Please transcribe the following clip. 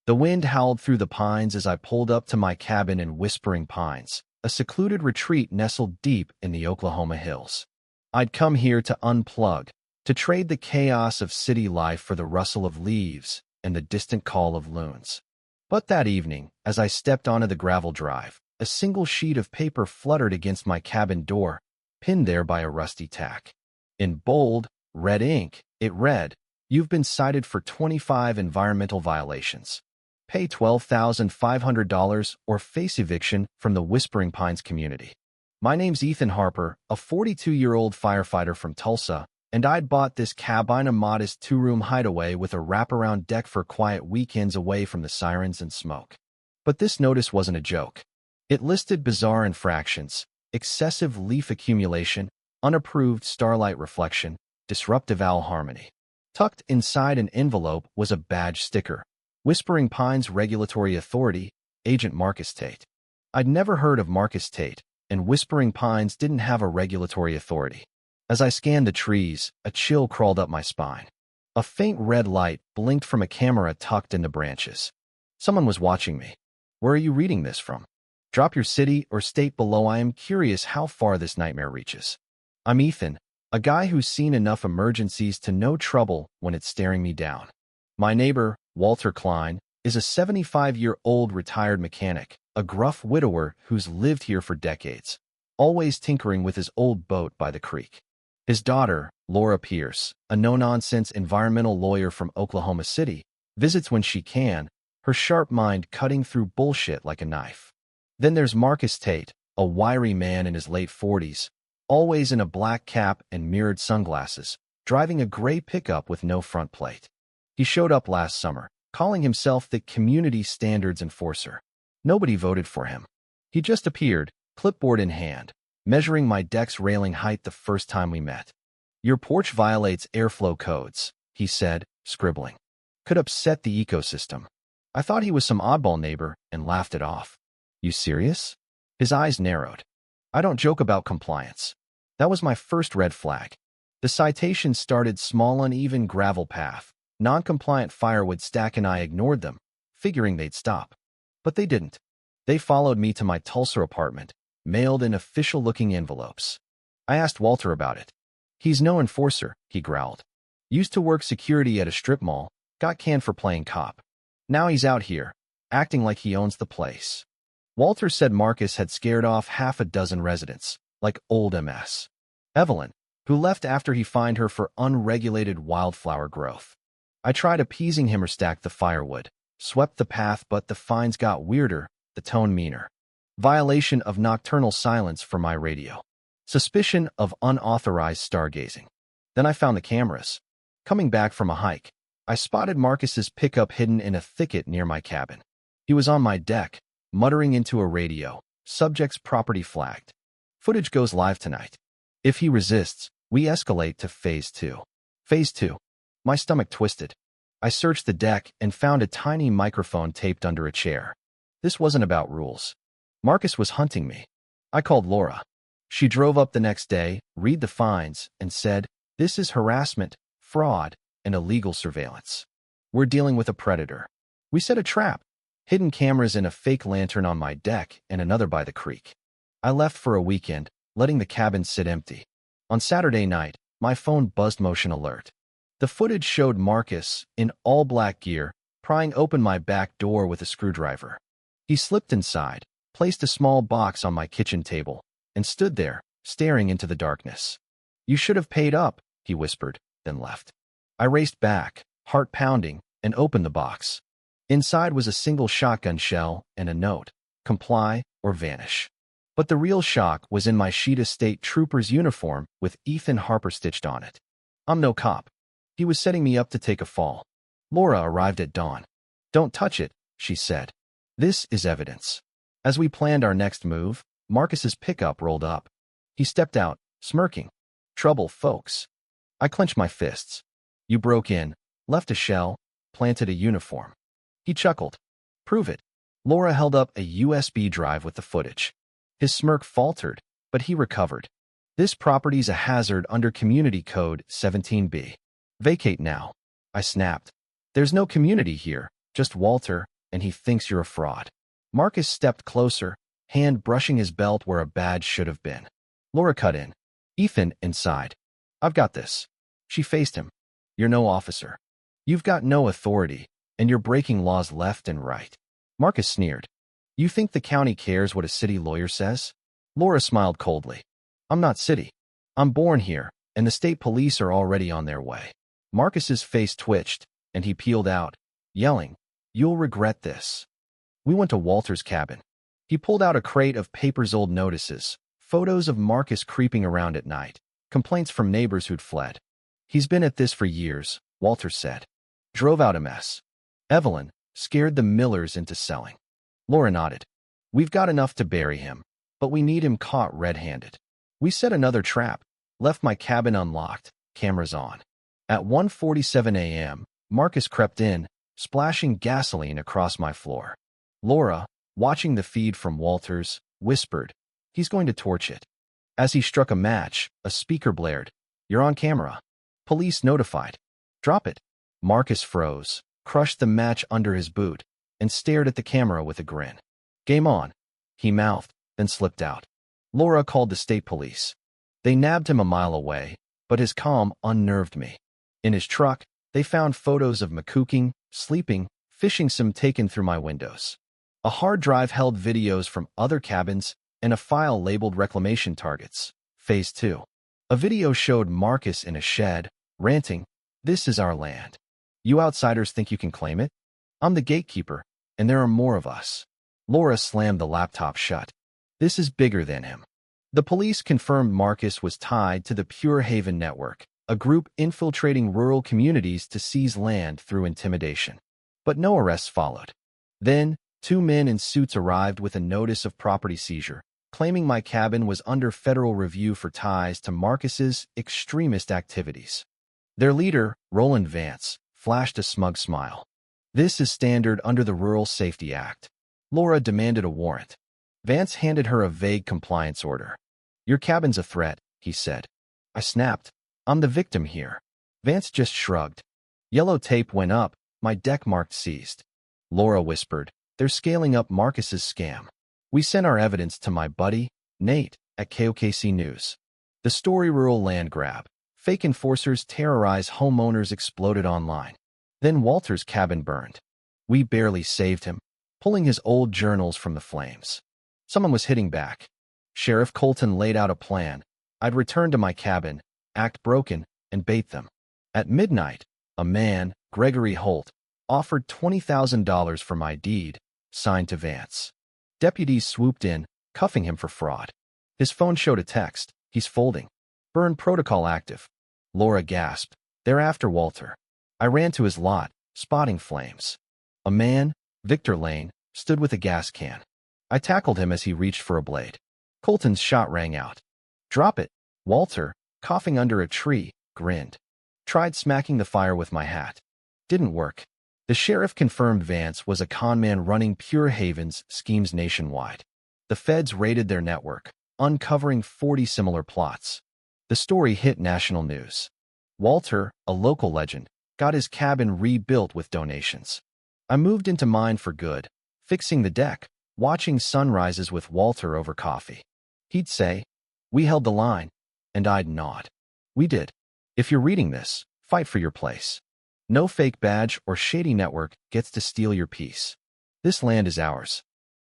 The wind howled through the pines as I pulled up to my cabin in Whispering Pines, a secluded retreat nestled deep in the Oklahoma hills. I'd come here to unplug, to trade the chaos of city life for the rustle of leaves and the distant call of loons. But that evening, as I stepped onto the gravel drive, a single sheet of paper fluttered against my cabin door, pinned there by a rusty tack. In bold, red ink, it read, "You've been cited for 25 environmental violations. Pay $12,500 or face eviction from the Whispering Pines community." My name's Ethan Harper, a 42-year-old firefighter from Tulsa, and I'd bought this cabin, a modest two-room hideaway with a wraparound deck for quiet weekends away from the sirens and smoke. But this notice wasn't a joke. It listed bizarre infractions: excessive leaf accumulation, unapproved starlight reflection, disruptive owl harmony. Tucked inside an envelope was a badge sticker: Whispering Pines Regulatory Authority, Agent Marcus Tate. I'd never heard of Marcus Tate, and Whispering Pines didn't have a regulatory authority. As I scanned the trees, a chill crawled up my spine. A faint red light blinked from a camera tucked in the branches. Someone was watching me. Where are you reading this from? Drop your city or state below. I am curious how far this nightmare reaches. I'm Ethan, a guy who's seen enough emergencies to know trouble when it's staring me down. My neighbor, Walter Klein, is a 75-year-old retired mechanic, a gruff widower who's lived here for decades, always tinkering with his old boat by the creek. His daughter, Laura Pierce, a no-nonsense environmental lawyer from Oklahoma City, visits when she can, her sharp mind cutting through bullshit like a knife. Then there's Marcus Tate, a wiry man in his late 40s, always in a black cap and mirrored sunglasses, driving a gray pickup with no front plate. He showed up last summer, calling himself the Community Standards Enforcer. Nobody voted for him. He just appeared, clipboard in hand, measuring my deck's railing height the first time we met. "Your porch violates airflow codes," he said, scribbling. "Could upset the ecosystem." I thought he was some oddball neighbor and laughed it off. "You serious?" His eyes narrowed. "I don't joke about compliance." That was my first red flag. The citation started small, uneven gravel path, non-compliant firewood stack, and I ignored them, figuring they'd stop. But they didn't. They followed me to my Tulsa apartment, mailed in official-looking envelopes. I asked Walter about it. "He's no enforcer," he growled. "Used to work security at a strip mall, got canned for playing cop. Now he's out here, acting like he owns the place." Walter said Marcus had scared off half a dozen residents, like old MS. Evelyn, who left after he fined her for unregulated wildflower growth. I tried appeasing him or stacked the firewood, swept the path, but the fines got weirder, the tone meaner. Violation of nocturnal silence for my radio. Suspicion of unauthorized stargazing. Then I found the cameras. Coming back from a hike, I spotted Marcus's pickup hidden in a thicket near my cabin. He was on my deck, muttering into a radio, "Subject's property flagged. Footage goes live tonight. If he resists, we escalate to Phase 2. Phase 2. My stomach twisted. I searched the deck and found a tiny microphone taped under a chair. This wasn't about rules. Marcus was hunting me. I called Laura. She drove up the next day, read the fines, and said, "This is harassment, fraud, and illegal surveillance. We're dealing with a predator." We set a trap. Hidden cameras in a fake lantern on my deck and another by the creek. I left for a weekend, letting the cabin sit empty. On Saturday night, my phone buzzed motion alert. The footage showed Marcus, in all-black gear, prying open my back door with a screwdriver. He slipped inside, placed a small box on my kitchen table, and stood there, staring into the darkness. "You should have paid up," he whispered, then left. I raced back, heart pounding, and opened the box. Inside was a single shotgun shell and a note: "Comply or vanish." But the real shock was in my Sheeta State Trooper's uniform with Ethan Harper stitched on it. I'm no cop. He was setting me up to take a fall. Laura arrived at dawn. "Don't touch it," she said. "This is evidence." As we planned our next move, Marcus's pickup rolled up. He stepped out, smirking. "Trouble, folks." I clenched my fists. "You broke in, left a shell, planted a uniform." He chuckled. "Prove it." Laura held up a USB drive with the footage. His smirk faltered, but he recovered. "This property's a hazard under Community Code 17B. Vacate now." I snapped. "There's no community here, just Walter, and he thinks you're a fraud. Marcus stepped closer, hand brushing his belt where a badge should have been. Laura cut in. Ethan, inside. I've got this. She faced him. You're no officer. You've got no authority, and you're breaking laws left and right. Marcus sneered. You think the county cares what a city lawyer says? Laura smiled coldly. I'm not city. I'm born here, and the state police are already on their way. Marcus's face twitched, and he peeled out, yelling, You'll regret this. We went to Walter's cabin. He pulled out a crate of papers, old notices, photos of Marcus creeping around at night, complaints from neighbors who'd fled. He's been at this for years, Walter said. Drove out a mess. Evelyn scared the Millers into selling. Laura nodded. We've got enough to bury him, but we need him caught red-handed. We set another trap, left my cabin unlocked, cameras on. At 1:47 a.m., Marcus crept in, splashing gasoline across my floor. Laura, watching the feed from Walters, whispered, He's going to torch it. As he struck a match, a speaker blared, You're on camera. Police notified. Drop it. Marcus froze, crushed the match under his boot, and stared at the camera with a grin. Game on, he mouthed, then slipped out. Laura called the state police. They nabbed him a mile away, but his calm unnerved me. In his truck, they found photos of me cooking, sleeping, fishing, some taken through my windows. A hard drive held videos from other cabins and a file labeled reclamation targets. Phase 2. A video showed Marcus in a shed, ranting, This is our land. You outsiders think you can claim it? I'm the gatekeeper, and there are more of us. Laura slammed the laptop shut. This is bigger than him. The police confirmed Marcus was tied to the Pure Haven Network, a group infiltrating rural communities to seize land through intimidation. But no arrests followed. Then, 2 men in suits arrived with a notice of property seizure, claiming my cabin was under federal review for ties to Marcus's extremist activities. Their leader, Roland Vance, flashed a smug smile. This is standard under the Rural Safety Act. Laura demanded a warrant. Vance handed her a vague compliance order. Your cabin's a threat, he said. I snapped. I'm the victim here. Vance just shrugged. Yellow tape went up, my deck marked seized. Laura whispered, They're scaling up Marcus's scam. We sent our evidence to my buddy, Nate, at KOKC News. The story rural land grab. Fake enforcers terrorize homeowners exploded online. Then Walter's cabin burned. We barely saved him, pulling his old journals from the flames. Someone was hitting back. Sheriff Colton laid out a plan. I'd return to my cabin, act broken, and bait them. At midnight, a man, Gregory Holt, offered $20,000 for my deed, signed to Vance. Deputies swooped in, cuffing him for fraud. His phone showed a text, He's folding. Burn protocol active. Laura gasped. They're after Walter. I ran to his lot, spotting flames. A man, Victor Lane, stood with a gas can. I tackled him as he reached for a blade. Colton's shot rang out. Drop it. Walter, coughing under a tree, grinned. Tried smacking the fire with my hat. Didn't work. The sheriff confirmed Vance was a conman running Pure Haven's schemes nationwide. The feds raided their network, uncovering 40 similar plots. The story hit national news. Walter, a local legend, got his cabin rebuilt with donations. I moved into mine for good, fixing the deck, watching sunrises with Walter over coffee. He'd say, We held the line, and I'd nod. We did. If you're reading this, fight for your place. No fake badge or shady network gets to steal your peace. This land is ours.